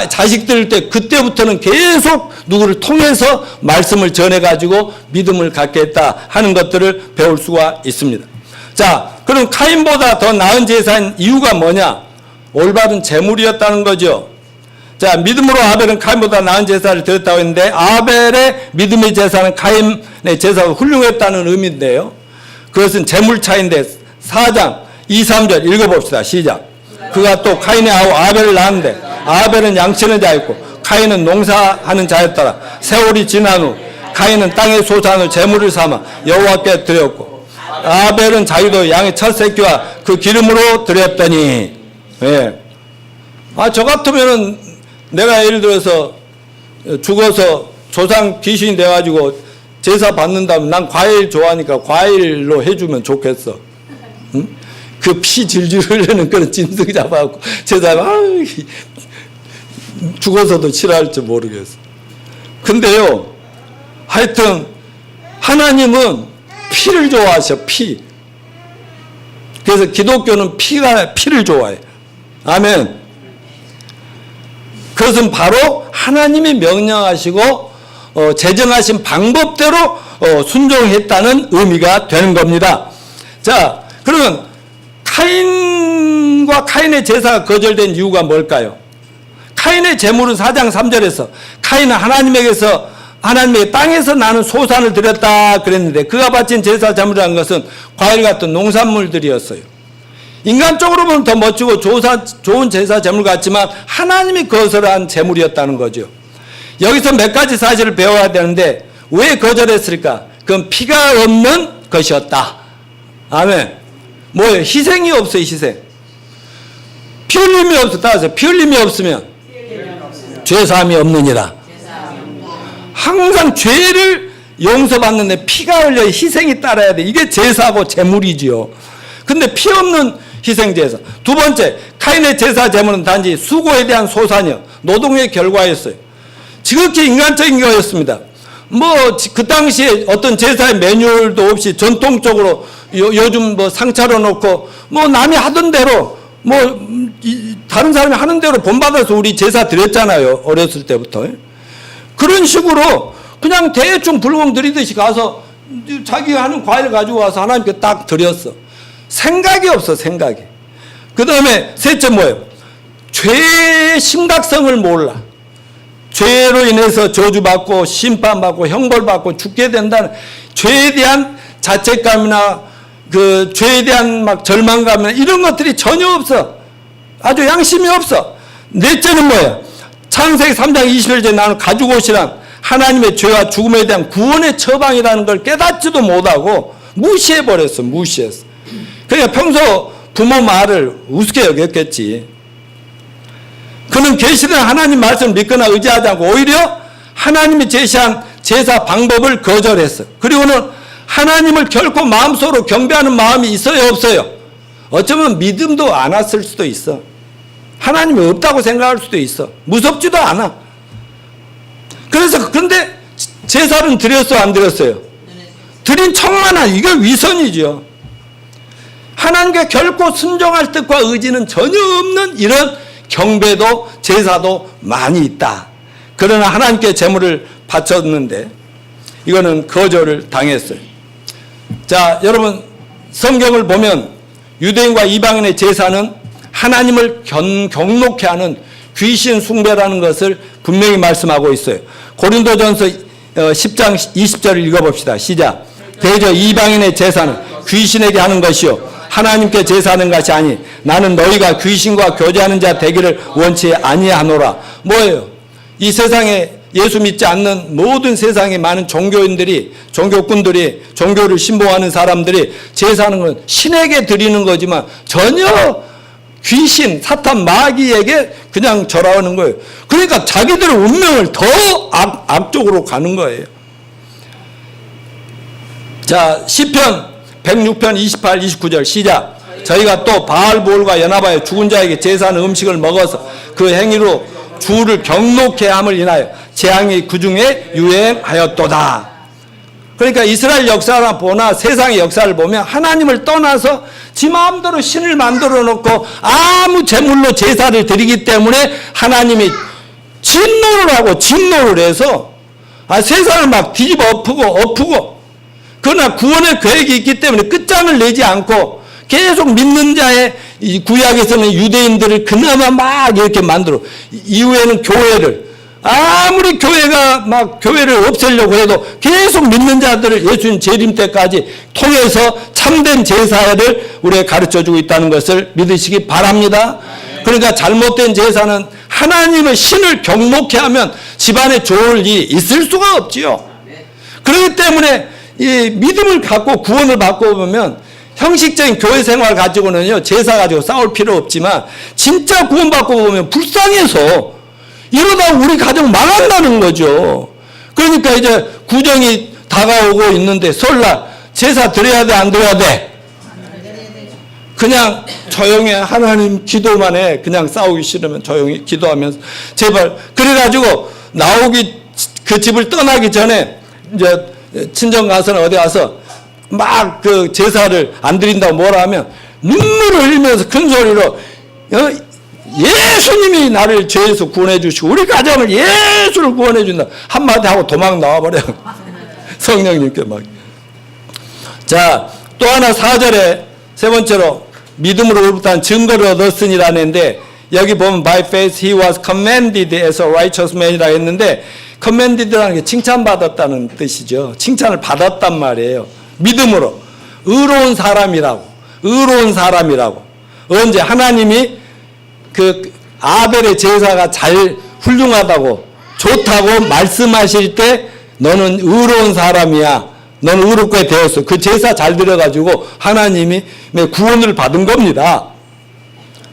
자식들 때 그때부터는 계속 누구를 통해서 말씀을 전해가지고 믿음을 갖게 했다 하는 것들을 배울 수가 있습니다. 자, 그럼 카인보다 더 나은 제사인 이유가 뭐냐? 올바른 제물이었다는 거죠. 자, 믿음으로 아벨은 카인보다 나은 제사를 드렸다고 했는데 아벨의 믿음의 제사는 카인의 제사가 훌륭했다는 의미인데요. 그것은 제물 차이인데 4장 2, 3절 읽어봅시다. 시작. 그가 또 카인의 아우 아벨을 낳았는데 아벨은 양치는 자였고 카인은 농사하는 자였더라. 세월이 지난 후 카인은 땅의 소산을 제물을 삼아 여호와께 드렸고 아벨은 자기도 양의 첫 새끼와 그 기름으로 드렸더니 예. 저 같으면은 내가 예를 들어서 죽어서 조상 귀신이 돼가지고 제사 받는다면 난 과일 좋아하니까 과일로 해주면 좋겠어. 응? 그 피 질질 흐르는 그런 짐승 잡아갖고 제사 죽어서도 싫어할지 모르겠어. 근데요, 하여튼 하나님은 피를 좋아하셔. 피. 그래서 기독교는 피를 좋아해. 아멘. 그것은 바로 하나님이 명령하시고 제정하신 방법대로 순종했다는 의미가 되는 겁니다. 자, 그러면 카인과 카인의 제사가 거절된 이유가 뭘까요? 카인의 제물은 4장 3절에서 카인은 하나님에게 땅에서 나는 소산을 드렸다 그랬는데 그가 바친 제사 제물이라는 것은 과일 같은 농산물들이었어요. 인간적으로 보면 더 멋지고 좋은 제사 제물 같지만 하나님이 거절한 제물이었다는 거죠. 여기서 몇 가지 사실을 배워야 되는데 왜 거절했을까? 그건 피가 없는 것이었다. 아멘. 뭐예요? 희생이 없어요. 희생. 피 흘림이 없어. 따라서 피 흘림이 없으면 죄사함이 없느니라. 항상 죄를 용서받는데 피가 흘려 희생이 따라야 돼. 이게 제사고 제물이지요. 근데 피 없는 희생제사. 두 번째, 카인의 제사 제물은 단지 수고에 대한 소산이요, 노동의 결과였어요. 지극히 인간적인 거였습니다. 그 당시에 어떤 제사의 매뉴얼도 없이 전통적으로 요즘 상 차려놓고 남이 하던 대로 다른 사람이 하는 대로 본받아서 우리 제사 드렸잖아요. 어렸을 때부터. 그런 식으로 그냥 대충 불공 드리듯이 가서 자기가 하는 과일 가지고 와서 하나님께 딱 드렸어. 생각이 없어, 생각이. 그 다음에 셋째 뭐예요? 죄의 심각성을 몰라. 죄로 인해서 저주받고 심판받고 형벌받고 죽게 된다는 죄에 대한 자책감이나 그 죄에 대한 절망감이나 이런 것들이 전혀 없어. 아주 양심이 없어. 넷째는 뭐예요? 창세기 3장 21절에 나는 가죽옷이란 하나님의 죄와 죽음에 대한 구원의 처방이라는 걸 깨닫지도 못하고 무시해버렸어. 무시했어. 그러니까 평소 부모 말을 우습게 여겼겠지. 그는 계시된 하나님 말씀을 믿거나 의지하지 않고 오히려 하나님이 제시한 제사 방법을 거절했어. 그리고는 하나님을 결코 마음속으로 경배하는 마음이 있어요, 없어요? 어쩌면 믿음도 안 왔을 수도 있어. 하나님이 없다고 생각할 수도 있어. 무섭지도 않아. 그런데 제사는 드렸어, 안 드렸어요? 드린 척만한, 이게 위선이죠. 하나님께 결코 순종할 뜻과 의지는 전혀 없는 이런 경배도 제사도 많이 있다. 그러나 하나님께 제물을 바쳤는데 이거는 거절을 당했어요. 자, 여러분 성경을 보면 유대인과 이방인의 제사는 하나님을 경록케 하는 귀신 숭배라는 것을 분명히 말씀하고 있어요. 고린도전서 10장 20절을 읽어봅시다. 시작. 대저 이방인의 제사는 귀신에게 하는 것이요 하나님께 제사하는 것이 아니 나는 너희가 귀신과 교제하는 자 되기를 원치 아니하노라. 뭐예요? 이 세상에 예수 믿지 않는 모든 세상의 많은 종교인들이, 종교꾼들이, 종교를 신봉하는 사람들이 제사하는 건 신에게 드리는 거지만 전혀 귀신, 사탄, 마귀에게 그냥 절하는 거예요. 그러니까 자기들의 운명을 더 악쪽으로 가는 거예요. 자, 시편 106편 28, 29절 시작. 저희가 또 바알볼과 연합하여 죽은 자에게 제사하는 음식을 먹어서 그 행위로 주를 경록해 함을 인하여 재앙이 그 중에 유행하였도다. 그러니까 이스라엘 역사나 보나 세상의 역사를 보면 하나님을 떠나서 지 마음대로 신을 만들어 놓고 아무 제물로 제사를 드리기 때문에 하나님이 진노를 하고 진노를 해서 세상을 막 뒤집어 엎고 그러나 구원의 계획이 있기 때문에 끝장을 내지 않고 계속 믿는 자의 구약에서는 유대인들을 그나마 막 이렇게 만들어 이후에는 교회를 아무리 교회가 막 교회를 없애려고 해도 계속 믿는 자들을 예수님 재림 때까지 통해서 참된 제사를 우리에게 가르쳐주고 있다는 것을 믿으시기 바랍니다. 그러니까 잘못된 제사는 하나님의 신을 경목해 하면 집안에 좋을 일이 있을 수가 없지요. 그렇기 때문에 이 믿음을 갖고 구원을 받고 보면 형식적인 교회 생활 가지고는요 제사 가지고 싸울 필요 없지만 진짜 구원받고 보면 불쌍해서 이러다 우리 가정 망한다는 거죠. 그러니까 이제 구정이 다가오고 있는데 설날 제사 드려야 돼, 안 드려야 돼? 그냥 조용히 하나님 기도만 해. 그냥 싸우기 싫으면 조용히 기도하면서 제발. 그래가지고 그 집을 떠나기 전에 이제 친정 가서는 어디 가서 막 그 제사를 안 드린다고 뭐라 하면 눈물을 흘리면서 큰 소리로 예수님이 나를 죄에서 구원해 주시고 우리 가정을 예수를 구원해 준다 한마디 하고 도망 나와버려요. 성령님께 막. 자, 또 하나 4절에 세 번째로 믿음으로부터 증거를 얻었으니라는데 여기 보면 by faith he was commended as a righteous man이라 했는데 commended라는 게 칭찬받았다는 뜻이죠. 칭찬을 받았단 말이에요. 믿음으로 의로운 사람이라고 언제 하나님이 그 아벨의 제사가 잘 훌륭하다고 좋다고 말씀하실 때 너는 의로운 사람이야. 너는 의롭게 되었어. 그 제사 잘 드려가지고 하나님이 구원을 받은 겁니다.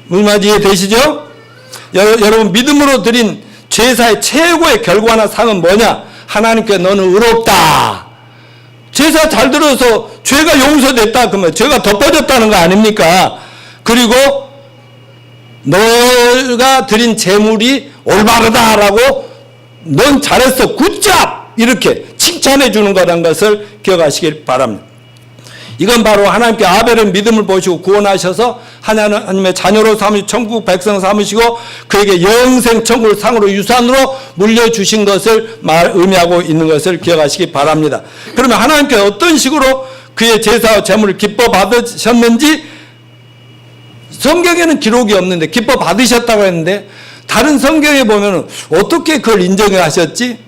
무슨 말인지 이해되시죠? 여러분 믿음으로 드린 제사의 최고의 결과나 상은 뭐냐? 하나님께 너는 의롭다. 제사 잘 들어서 죄가 용서됐다 그러면 죄가 덮어졌다는 거 아닙니까? 그리고 너가 드린 제물이 올바르다라고 넌 잘했어 굿잡 이렇게 칭찬해 주는 거라는 것을 기억하시길 바랍니다. 이건 바로 하나님께 아벨은 믿음을 보시고 구원하셔서 하나님의 자녀로 삼으시고 천국 백성 삼으시고 그에게 영생 천국을 상으로 유산으로 물려주신 것을 의미하고 있는 것을 기억하시기 바랍니다. 그러면 하나님께 어떤 식으로 그의 제사와 제물을 기뻐 받으셨는지 성경에는 기록이 없는데 기뻐 받으셨다고 했는데 다른 성경에 보면 어떻게 그걸 인정을 하셨지?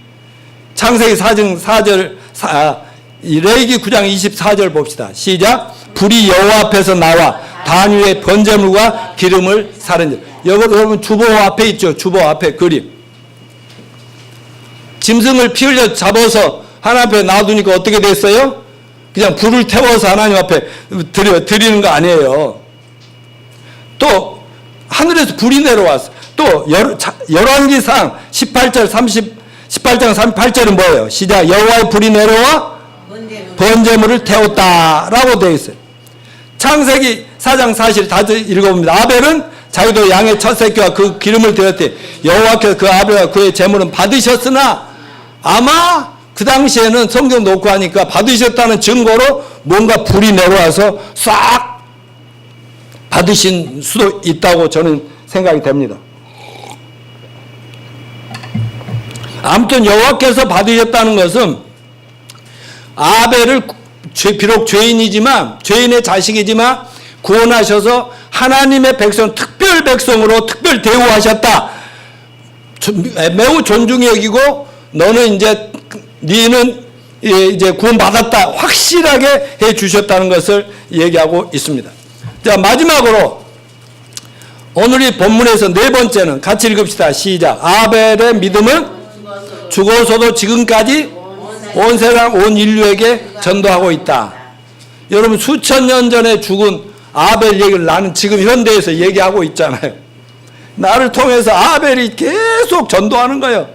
창세기 4절 레위기 9장 24절 봅시다. 시작. 불이 여호와 앞에서 나와 단 위에 번제물과 기름을 사른지. 여러분 주보 앞에 있죠. 주보 앞에 그림. 짐승을 피 흘려 잡아서 하나님 앞에 놔두니까 어떻게 됐어요? 그냥 불을 태워서 하나님 앞에 드리는 거 아니에요. 또 하늘에서 불이 내려왔어. 또 열왕기상 18장 38절은 뭐예요? 시작. 여호와의 불이 내려와 번제물을 태웠다라고 되어 있어요. 창세기 4장 40 다시 읽어봅니다. 아벨은 자기도 양의 첫 새끼와 그 기름을 드렸되 여호와께서 그 아벨과 그의 제물은 받으셨으나 아마 그 당시에는 성경 놓고 하니까 받으셨다는 증거로 뭔가 불이 내려와서 싹 받으신 수도 있다고 저는 생각이 됩니다. 아무튼 여호와께서 받으셨다는 것은 아벨을 비록 죄인의 자식이지만 구원하셔서 하나님의 백성, 특별 백성으로 특별 대우하셨다. 매우 존중히 여기고 너는 너는 이제 구원받았다. 확실하게 해 주셨다는 것을 얘기하고 있습니다. 자, 마지막으로 오늘 이 본문에서 네 번째는 같이 읽읍시다. 시작. 아벨의 믿음은 죽어서도 지금까지 온 세상 온 인류에게 전도하고 있다. 여러분 수천 년 전에 죽은 아벨 얘기를 나는 지금 현대에서 얘기하고 있잖아요. 나를 통해서 아벨이 계속 전도하는 거예요.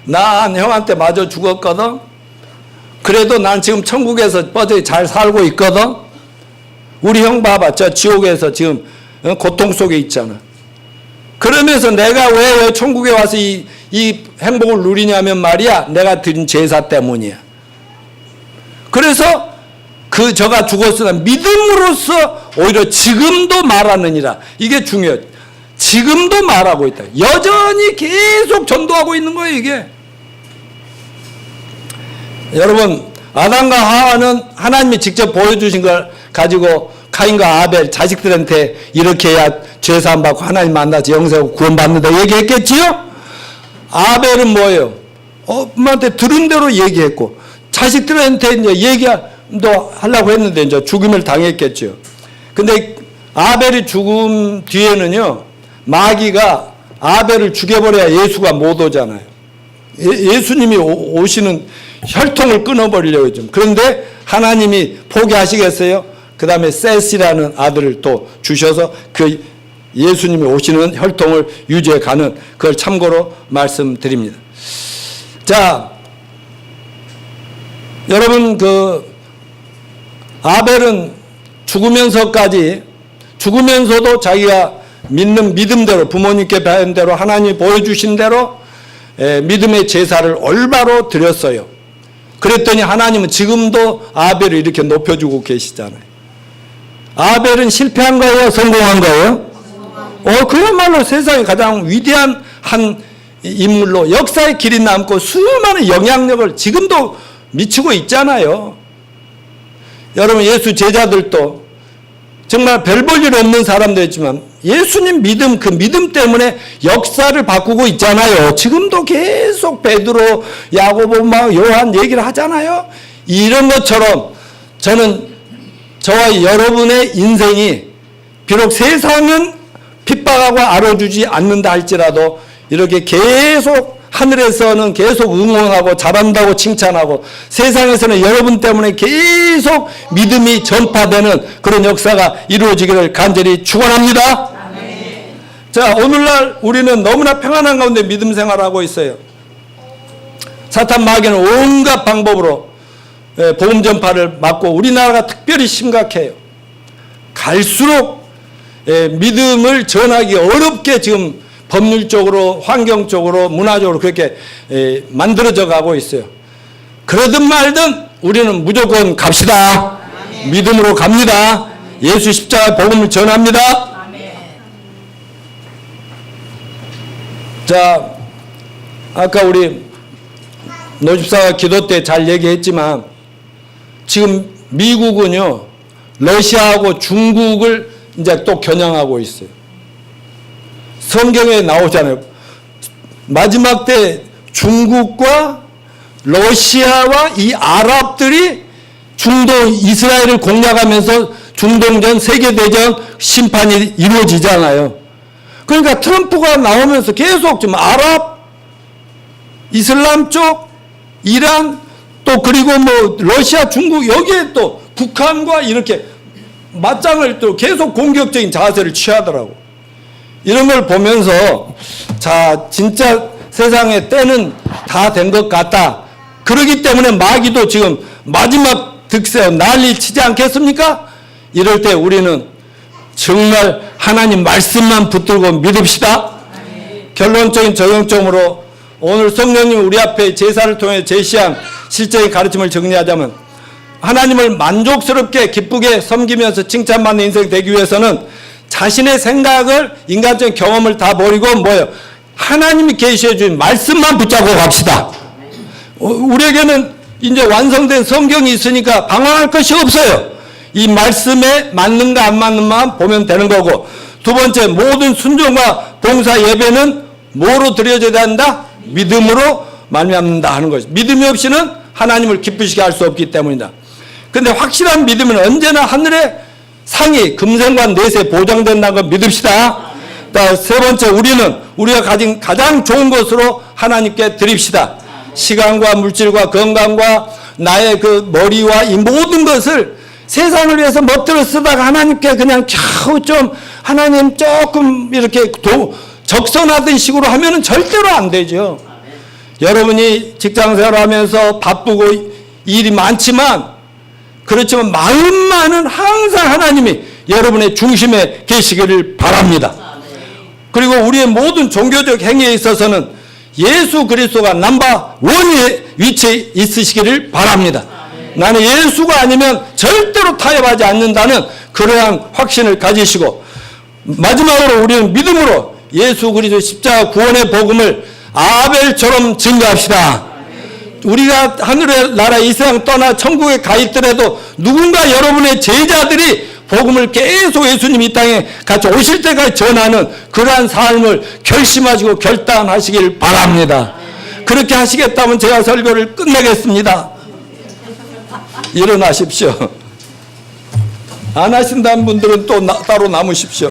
난 형한테 맞아 죽었거든. 그래도 난 지금 천국에서 뻗어 잘 살고 있거든. 우리 형 봐봐. 저 지옥에서 지금 고통 속에 있잖아. 그러면서 내가 왜 천국에 와서 이 행복을 누리냐면 말이야. 내가 드린 제사 때문이야. 그래서 저가 죽었으나 믿음으로써 오히려 지금도 말하느니라. 이게 중요해요. 지금도 말하고 있다. 여전히 계속 전도하고 있는 거예요, 이게. 여러분, 아담과 하와는 하나님이 직접 보여주신 걸 가지고 카인과 아벨 자식들한테 이렇게 해야 죄사함 받고 하나님 만나서 영생하고 구원받는다 얘기했겠지요? 아벨은 뭐예요? 엄마한테 들은 대로 얘기했고 자식들한테 이제 얘기도 하려고 했는데 이제 죽음을 당했겠죠. 근데 아벨이 죽음 뒤에는요, 마귀가 아벨을 죽여버려야 예수가 못 오잖아요. 예수님이 오시는 혈통을 끊어버리려고 좀. 그런데 하나님이 포기하시겠어요? 그 다음에 셋이라는 아들을 또 주셔서 그 예수님이 오시는 혈통을 유지해 가는 그걸 참고로 말씀드립니다. 자, 여러분 아벨은 죽으면서도 자기가 믿는 믿음대로 부모님께 배운 대로 하나님이 보여주신 대로 믿음의 제사를 올바로 드렸어요. 그랬더니 하나님은 지금도 아벨을 이렇게 높여주고 계시잖아요. 아벨은 실패한 거예요? 성공한 거예요? 그야말로 세상에 가장 위대한 한 인물로 역사의 길이 남고 수많은 영향력을 지금도 미치고 있잖아요. 여러분, 예수 제자들도 정말 별 볼 일 없는 사람들이지만 예수님 믿음, 그 믿음 때문에 역사를 바꾸고 있잖아요. 지금도 계속 베드로, 야고보, 요한 얘기를 하잖아요. 이런 것처럼 저는 저와 여러분의 인생이 비록 세상은 핍박하고 알아주지 않는다 할지라도 이렇게 계속 하늘에서는 계속 응원하고 잘한다고 칭찬하고 세상에서는 여러분 때문에 계속 믿음이 전파되는 그런 역사가 이루어지기를 간절히 축원합니다. 아멘. 자, 오늘날 우리는 너무나 평안한 가운데 믿음 생활하고 있어요. 사탄 마귀는 온갖 방법으로 복음 전파를 막고 우리나라가 특별히 심각해요. 갈수록 믿음을 전하기 어렵게 지금 법률적으로, 환경적으로, 문화적으로 그렇게 만들어져 가고 있어요. 그러든 말든 우리는 무조건 갑시다. 아멘. 믿음으로 갑니다. 아멘. 예수 십자가 복음을 전합니다. 아멘. 자, 아까 우리 노집사가 기도 때 잘 얘기했지만 지금 미국은요, 러시아하고 중국을 이제 또 겨냥하고 있어요. 성경에 나오잖아요. 마지막 때 중국과 러시아와 이 아랍들이 중동 이스라엘을 공략하면서 중동전 세계대전 심판이 이루어지잖아요. 그러니까 트럼프가 나오면서 계속 좀 아랍, 이슬람 쪽, 이란, 또 그리고 러시아, 중국 여기에 또 북한과 이렇게 맞짱을 또 계속 공격적인 자세를 취하더라고. 이런 걸 보면서 자, 진짜 세상의 때는 다 된 것 같다. 그러기 때문에 마귀도 지금 마지막 득세 난리 치지 않겠습니까? 이럴 때 우리는 정말 하나님 말씀만 붙들고 믿읍시다. 결론적인 적용점으로 오늘 성령님 우리 앞에 제사를 통해 제시한 실제의 가르침을 정리하자면 하나님을 만족스럽게 기쁘게 섬기면서 칭찬받는 인생 되기 위해서는 자신의 생각을 인간적인 경험을 다 버리고 뭐예요? 하나님이 계시해 주신 말씀만 붙잡고 갑시다. 우리에게는 이제 완성된 성경이 있으니까 방황할 것이 없어요. 이 말씀에 맞는가 안 맞는가만 보면 되는 거고, 두 번째, 모든 순종과 봉사 예배는 뭐로 드려져야 한다? 믿음으로 말미암는다 하는 것이. 믿음이 없이는 하나님을 기쁘시게 할 수 없기 때문이다. 근데 확실한 믿음은 언제나 하늘의 상이 금생과 내세 보장된다는 걸 믿읍시다. 세 번째, 우리는 우리가 가진 가장 좋은 것으로 하나님께 드립시다. 시간과 물질과 건강과 나의 그 머리와 이 모든 것을 세상을 위해서 멋들어 쓰다가 하나님께 그냥 겨우 좀 하나님 조금 이렇게 적선하던 식으로 하면은 절대로 안 되죠. 여러분이 직장생활 하면서 바쁘고 일이 많지만 그렇지만 마음만은 항상 하나님이 여러분의 중심에 계시기를 바랍니다. 그리고 우리의 모든 종교적 행위에 있어서는 예수 그리스도가 넘버 원의 위치에 있으시기를 바랍니다. 나는 예수가 아니면 절대로 타협하지 않는다는 그러한 확신을 가지시고, 마지막으로 우리는 믿음으로 예수 그리스도 십자가 구원의 복음을 아벨처럼 증거합시다. 우리가 하늘의 나라 이 세상 떠나 천국에 가 있더라도 누군가 여러분의 제자들이 복음을 계속 예수님이 이 땅에 같이 오실 때까지 전하는 그러한 삶을 결심하시고 결단하시길 바랍니다. 그렇게 하시겠다면 제가 설교를 끝내겠습니다. 일어나십시오. 안 하신다는 분들은 또 따로 남으십시오.